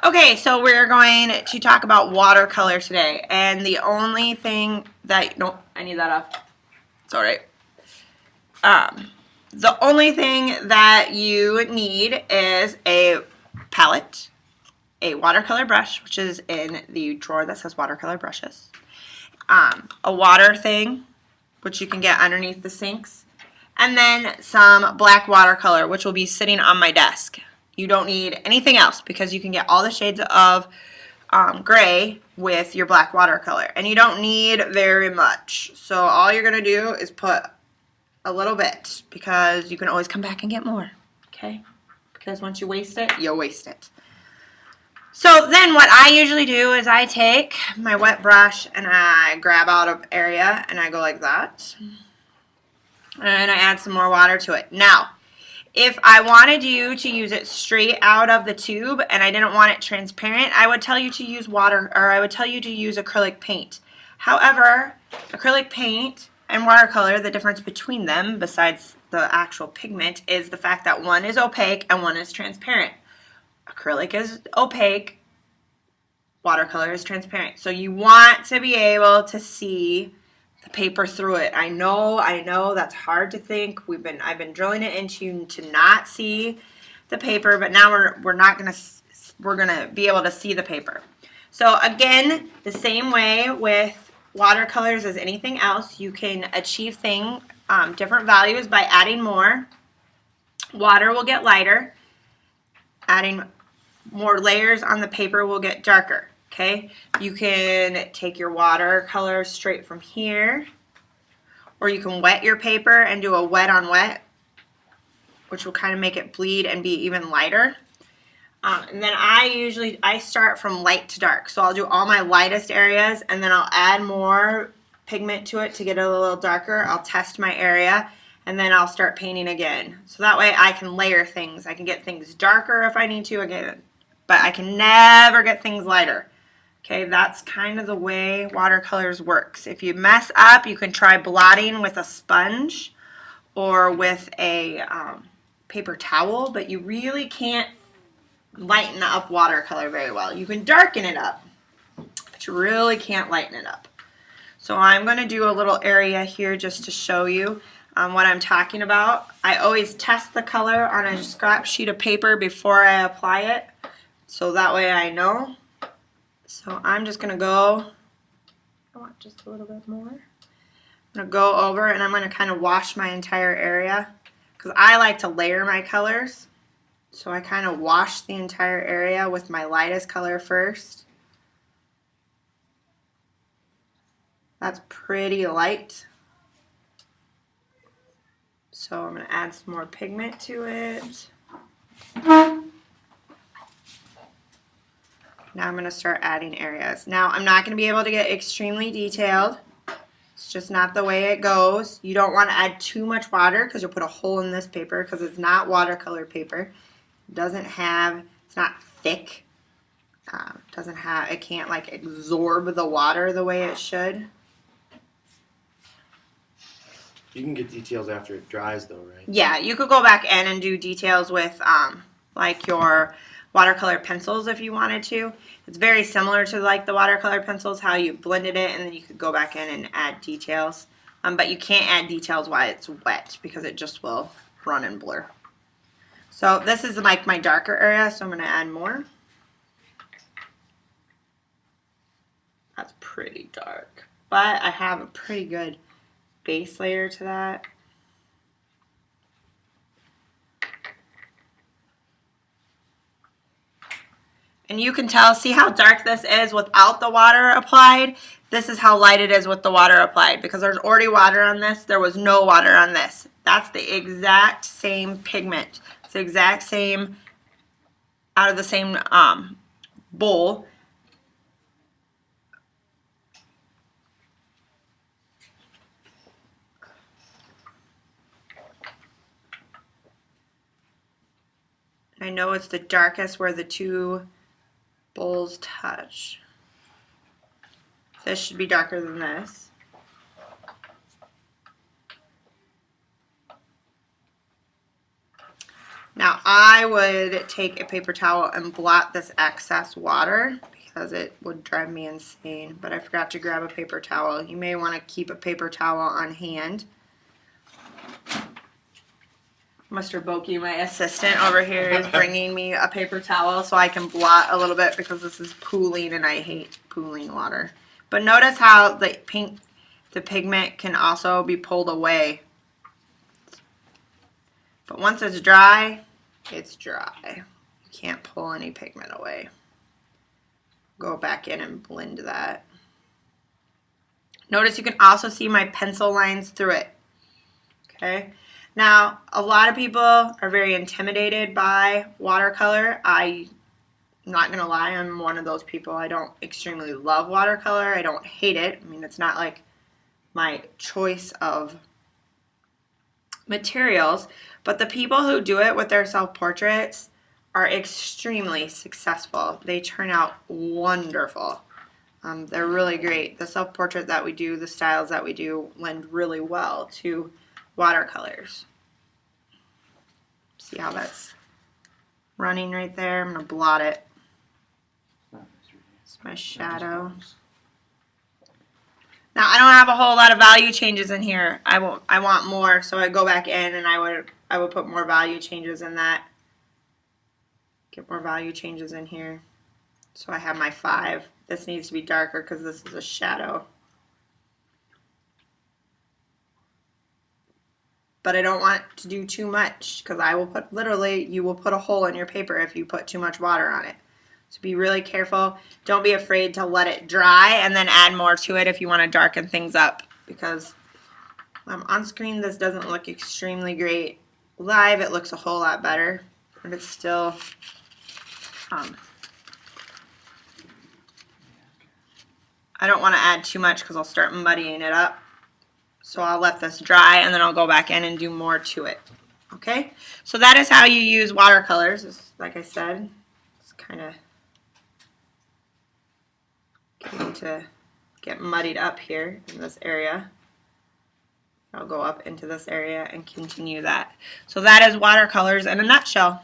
Okay, so we're going to talk about watercolor today, and the only thing that, nope, I need that off. It's all right. The only thing that you need is a palette, a watercolor brush, which is in the drawer that says watercolor brushes, a water thing, which you can get underneath the sinks, and then some black watercolor, which will be sitting on my desk. You don't need anything else because you can get all the shades of gray with your black watercolor, and you don't need very much. So all you're gonna do is put a little bit because you can always come back and get more, okay? Because once you waste it, you'll waste it. So then what I usually do is I take my wet brush and I grab out of area and I go like that. And I add some more water to it. Now, if I wanted you to use it straight out of the tube and I didn't want it transparent, I would tell you to use water, or I would tell you to use acrylic paint. However, acrylic paint and watercolor, the difference between them, besides the actual pigment, is the fact that one is opaque and one is transparent. Acrylic is opaque, watercolor is transparent. So you want to be able to see the paper through it. I know that's hard to think. I've been drilling it into you to not see the paper, but now we're gonna be able to see the paper. So again, the same way with watercolors as anything else, you can achieve different values by adding more. Water will get lighter. Adding more layers on the paper will get darker. Okay, you can take your watercolor straight from here, or you can wet your paper and do a wet on wet, which will kind of make it bleed and be even lighter. And then I start from light to dark. So I'll do all my lightest areas and then I'll add more pigment to it to get it a little darker. I'll test my area and then I'll start painting again. So that way I can layer things. I can get things darker if I need to again, but I can never get things lighter. Okay, that's kind of the way watercolors works. If you mess up, you can try blotting with a sponge or with a paper towel, but you really can't lighten up watercolor very well. You can darken it up, but you really can't lighten it up. So I'm going to do a little area here just to show you what I'm talking about. I always test the color on a scrap sheet of paper before I apply it, so that way I know. So I'm just going to go, I want just a little bit more. I'm going to go over and I'm going to kind of wash my entire area because I like to layer my colors. So I kind of wash the entire area with my lightest color first. That's pretty light. So I'm going to add some more pigment to it. Now I'm going to start adding areas. Now I'm not going to be able to get extremely detailed. It's just not the way it goes. You don't want to add too much water because you'll put a hole in this paper because it's not watercolor paper. It's not thick. It can't like absorb the water the way it should. You can get details after it dries though, right? Yeah, you could go back in and do details with like your watercolor pencils if you wanted to. It's very similar to like the watercolor pencils, how you blended it and then you could go back in and add details. But you can't add details while it's wet because it just will run and blur. So this is like my darker area, so I'm going to add more. That's pretty dark, but I have a pretty good base layer to that. And you can tell, see how dark this is without the water applied? This is how light it is with the water applied because there's already water on this. There was no water on this. That's the exact same pigment. It's the exact same, out of the same bowl. I know it's the darkest where the two bowls touch. This should be darker than this. Now I would take a paper towel and blot this excess water because it would drive me insane, but I forgot to grab a paper towel. You may want to keep a paper towel on hand. Mr. Boki, my assistant over here, is bringing me a paper towel so I can blot a little bit because this is pooling and I hate pooling water. But notice how the pigment can also be pulled away. But once it's dry, it's dry. You can't pull any pigment away. Go back in and blend that. Notice you can also see my pencil lines through it. Okay. Now, a lot of people are very intimidated by watercolor. I'm not going to lie, I'm one of those people. I don't extremely love watercolor. I don't hate it. I mean, it's not like my choice of materials. But the people who do it with their self-portraits are extremely successful. They turn out wonderful. They're really great. The self-portrait that we do, the styles that we do, lend really well to watercolors. See how that's running right there? I'm going to blot it. It's my shadow. Now I don't have a whole lot of value changes in here. I want more, so I go back in and I would put more value changes in that. Get more value changes in here. So I have my 5. This needs to be darker because this is a shadow. But I don't want to do too much because I will put, literally, you will put a hole in your paper if you put too much water on it. So be really careful. Don't be afraid to let it dry and then add more to it if you want to darken things up, because on screen this doesn't look extremely great. Live it looks a whole lot better, but it's still I don't want to add too much because I'll start muddying it up. So I'll let this dry and then I'll go back in and do more to it. Okay, so that is how you use watercolors. It's, like I said, it's kind of getting to get muddied up here in this area. I'll go up into this area and continue that. So that is watercolors in a nutshell.